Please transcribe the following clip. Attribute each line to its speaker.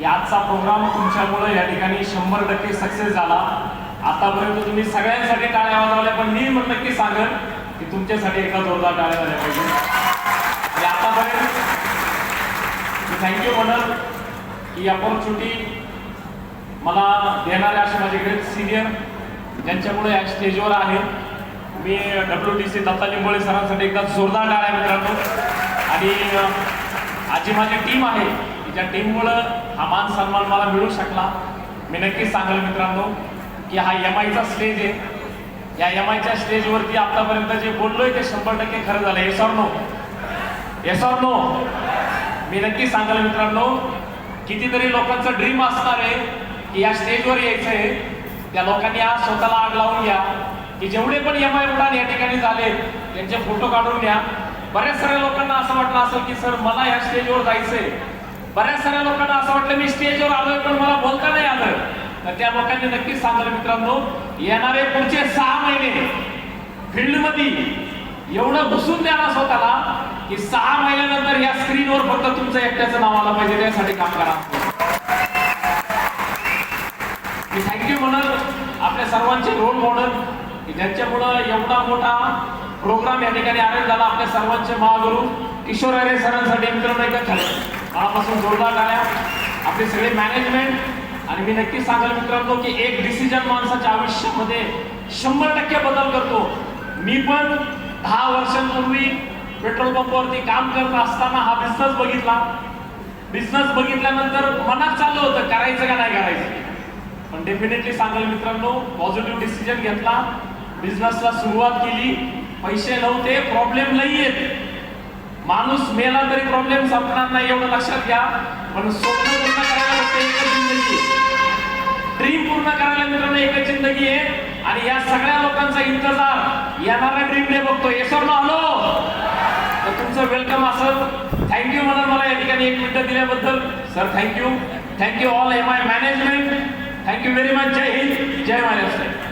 Speaker 1: की आजचा प्रोग्राम तुमच्यामुळे या ठिकाणी 100% सक्सेस झाला. आतापर्यंत तुम्ही सगळ्यांसाठी टाळ्या वाजवल्या, पण मी नक्की सांगेन की तुमच्यासाठी एका जोरदार टाळ्या झाल्या पाहिजे. आणि आतापर्यंत थँक्यू म्हणत की अपॉर्च्युनिटी मला देणारे असे माझे ग्रेट सिनियर ज्यांच्यामुळे या स्टेजवर आहे. मी WTC दत्ता लिंबोळे सरांसाठी एकदा जोरदार टाळ्या मित्रांनो. आणि आज जी माझी टीम आहे ज्या टीममुळं हा मान सन्मान मला मिळू शकला. मी नक्कीच सांगेल मित्रांनो की हा MIचा स्टेज आहे. या MIच्या स्टेजवरती आतापर्यंत जे बोललोय ते 100% खरं झालं. Yes or no? Yes or no? मी नक्की सांगेल मित्रांनो, कितीतरी लोकांचं ड्रीम असणार आहे की या स्टेजवर यायचं आहे. त्या लोकांनी आज स्वतःला आग लावून घ्या की जेवढे पण MI उडान या ठिकाणी झाले त्यांचे फोटो काढून घ्या. बऱ्याच साऱ्या लोकांना असं वाटलं असेल की सर मला या स्टेजवर जायचंय. बऱ्याच साऱ्या लोकांना असं वाटलं मी स्टेजवर आलोय पण मला बोलता नाही आलं. तर त्या लोकांनी नक्कीच सांगितलं मित्रांनो, येणारे पुढचे 6 महिने फील्डमध्ये एवढं घुसून द्या ना स्वतःला की 6 महिन्यानंतर या स्क्रीनवर फक्त तुमचं एकट्याचं नाव आलं पाहिजे. त्यासाठी काम करा. मी थँक्यू म्हणत आपल्या सर्वांचे रोल मॉडेल की ज्यांच्यामुळं एवढा मोठा प्रोग्राम या ठिकाणी अरेंज झाला. आपल्या सर्वांचे महागुरु किशोर अरे सरांसाठी मित्रांनो एकच झालं मनापासून जोरदार टाळ्या. आपले सगळे मॅनेजमेंट. आणि मी नक्कीच सांगाल मित्रांनो की एक डिसिजन माणसाच्या आयुष्यामध्ये 100% बदल करतो. मी पण 10 वर्षांपूर्वी पेट्रोल पंपावरती काम करत असताना हा बिझनेस बघितला. बिझनेस बघितल्यानंतर मनात चाललं होतं करायचं का नाही करायचं. पण डेफिनेटली सांगाल मित्रांनो पॉझिटिव्ह डिसिजन घेतला. बिझनेसला सुरुवात केली. पैसे नव्हते, प्रॉब्लेम नाही येत. माणूस मेला तरी प्रॉब्लेम संपणार नाही एवढं लक्षात घ्या. पण स्वप्न पूर्ण करायला फक्त एकच जिंदगी आहे. ड्रीम पूर्ण करायला मित्रांनो एकच जिंदगी आहे. आणि या सगळ्या लोकांचा इंतजार येणारा ड्रीम डे बघतो. Yes or no? आलो तर तुमचं वेलकम असेल. थँक्यू म्हणून मला या ठिकाणी 1 मिनिट दिल्याबद्दल sir thank you. Thank you all MI management. Thank you very much. जय हिंद, जय महाराष्ट्र.